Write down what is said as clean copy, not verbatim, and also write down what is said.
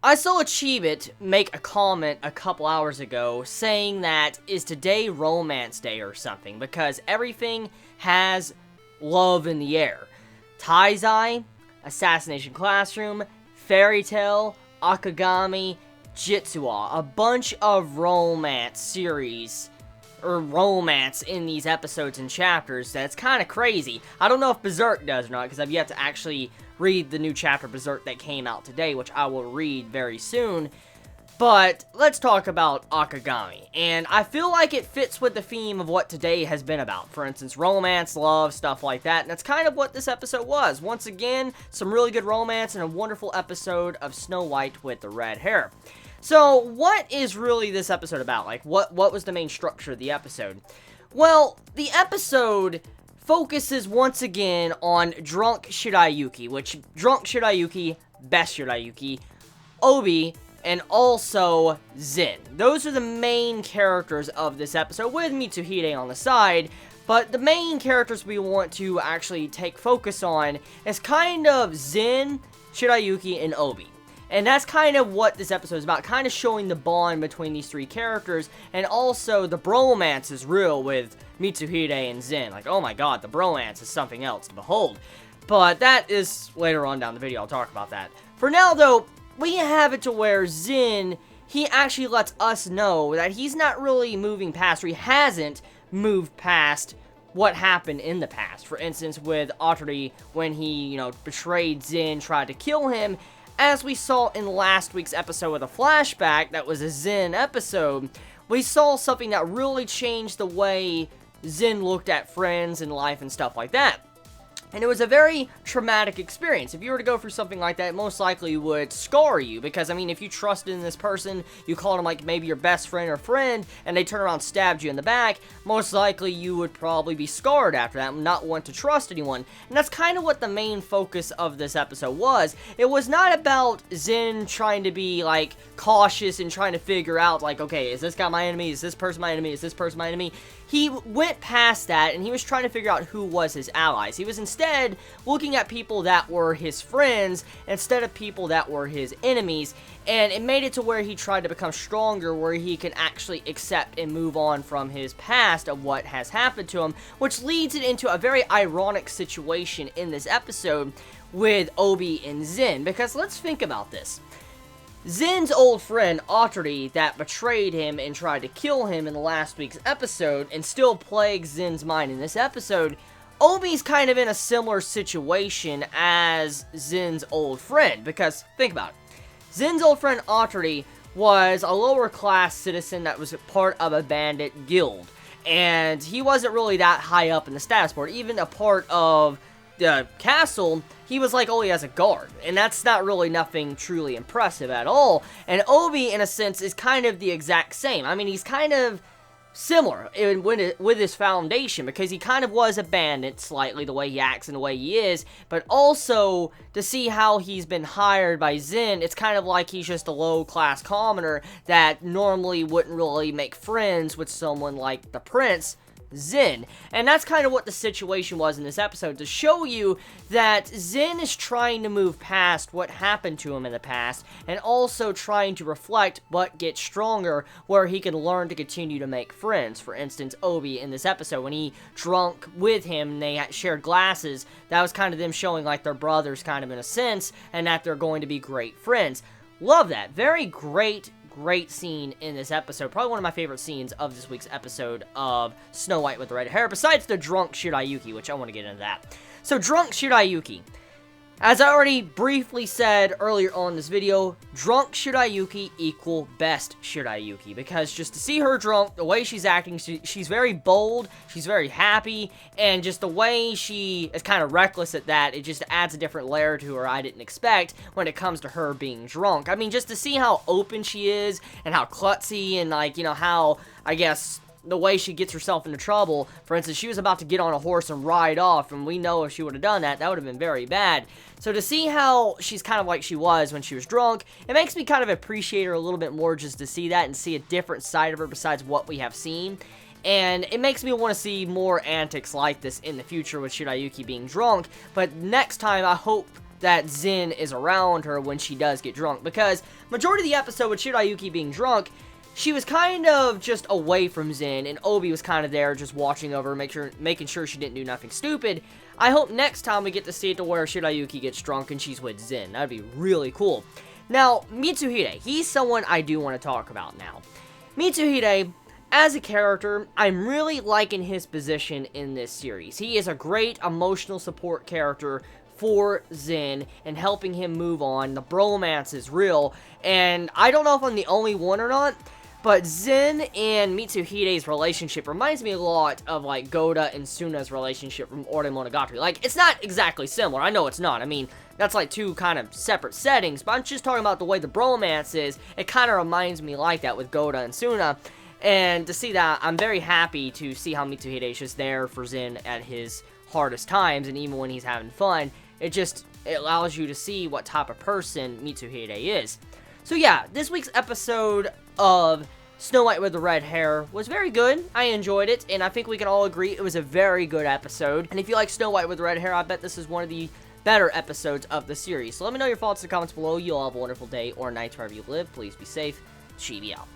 I saw a Chibi make a comment a couple hours ago saying that is today Romance Day or something because everything has love in the air. Taizai, Assassination Classroom, Fairy Tail, Akagami, Jitsuwa, a bunch of romance series or romance in these episodes and chapters that's kind of crazy. I don't know if Berserk does or not because I've yet to actually read the new chapter Berserk that came out today, which I will read very soon. But let's talk about Akagami, and I feel like it fits with the theme of what today has been about. For instance, romance, love, stuff like that, and that's kind of what this episode was. Once again, some really good romance and a wonderful episode of Snow White with the red hair. So, what is really this episode about? Like, what was the main structure of the episode? Well, the episode focuses once again on Drunk Shirayuki, which Drunk Shirayuki, Best Shirayuki, Obi, and also Zen. Those are the main characters of this episode, with Mitsuhide on the side, but the main characters we want to actually take focus on is kind of Zen, Shirayuki, and Obi. And that's kind of what this episode is about, kind of showing the bond between these three characters, and also the bromance is real with Mitsuhide and Zen. Like, oh my god, the bromance is something else to behold. But that is later on down the video, I'll talk about that. For now, though, we have it to where Zen, he actually lets us know that he's not really moving past, or he hasn't moved past what happened in the past. For instance, with Otori, when he, betrayed Zen, tried to kill him. As we saw in last week's episode with a flashback, that was a Zen episode, we saw something that really changed the way Zen looked at friends and life and stuff like that. And it was a very traumatic experience. If you were to go through something like that, it most likely would scar you. Because, I mean, if you trusted in this person, you called them like maybe your best friend or friend, and they turn around and stabbed you in the back, most likely you would probably be scarred after that and not want to trust anyone. And that's kind of what the main focus of this episode was. It was not about Zen trying to be, like, cautious and trying to figure out, like, okay, is this guy my enemy? Is this person my enemy? Is this person my enemy? He went past that, and he was trying to figure out who was his allies. He was instead looking at people that were his friends instead of people that were his enemies, and it made it to where he tried to become stronger, where he can actually accept and move on from his past of what has happened to him, which leads it into a very ironic situation in this episode with Obi and Zen, because let's think about this. Zen's old friend, Otori, that betrayed him and tried to kill him in the last week's episode, and still plagues Zen's mind in this episode, Obi's kind of in a similar situation as Zen's old friend, because, think about it. Zen's old friend, Otori, was a lower-class citizen that was part of a bandit guild, and he wasn't really that high up in the status board. Even a part of the castle, he was like only as a guard, and that's not really nothing truly impressive at all. And Obi, in a sense, is kind of the exact same. I mean, he's kind of similar with his foundation, because he kind of was a bandit slightly, the way he acts and the way he is, but also to see how he's been hired by Zen, it's kind of like he's just a low-class commoner that normally wouldn't really make friends with someone like the prince, Zen. And that's kind of what the situation was in this episode, to show you that Zen is trying to move past what happened to him in the past, and also trying to reflect but get stronger, where he can learn to continue to make friends. For instance, Obi in this episode, when he drunk with him and they shared glasses, that was kind of them showing like they're brothers kind of in a sense, and that they're going to be great friends. Love that. Very great scene in this episode. Probably one of my favorite scenes of this week's episode of Snow White with the red hair, besides the drunk Shirayuki, which I want to get into that. So, drunk Shirayuki. As I already briefly said earlier on in this video, drunk Shirayuki equal best Shirayuki, because just to see her drunk, the way she's acting, she's very bold, she's very happy, and just the way she is kind of reckless at that, it just adds a different layer to her I didn't expect when it comes to her being drunk. I mean, just to see how open she is, and how klutzy, and like, how, I guess, the way she gets herself into trouble. For instance, she was about to get on a horse and ride off, and we know if she would have done that, that would have been very bad. So to see how she's kind of like she was when she was drunk, it makes me kind of appreciate her a little bit more, just to see that and see a different side of her besides what we have seen. And it makes me want to see more antics like this in the future with Shirayuki being drunk. But next time, I hope that Zen is around her when she does get drunk, because majority of the episode with Shirayuki being drunk, she was kind of just away from Zen, and Obi was kind of there just watching over her, making sure she didn't do nothing stupid. I hope next time we get to see it to where Shirayuki gets drunk and she's with Zen. That'd be really cool. Now, Mitsuhide, he's someone I do want to talk about now. Mitsuhide, as a character, I'm really liking his position in this series. He is a great emotional support character for Zen and helping him move on. The bromance is real, and I don't know if I'm the only one or not, but Zen and Mitsuhide's relationship reminds me a lot of, like, Goda and Suna's relationship from Ore Monogatari. Like, it's not exactly similar. I know it's not. I mean, that's, like, two kind of separate settings, but I'm just talking about the way the bromance is. It kind of reminds me like that with Goda and Suna, and to see that, I'm very happy to see how Mitsuhide is just there for Zen at his hardest times, and even when he's having fun, it allows you to see what type of person Mitsuhide is. So yeah, this week's episode of Snow White with the Red Hair was very good. I enjoyed it, and I think we can all agree it was a very good episode. And if you like Snow White with the Red Hair, I bet this is one of the better episodes of the series. So let me know your thoughts in the comments below. You all have a wonderful day or night wherever you live. Please be safe. Chibi out.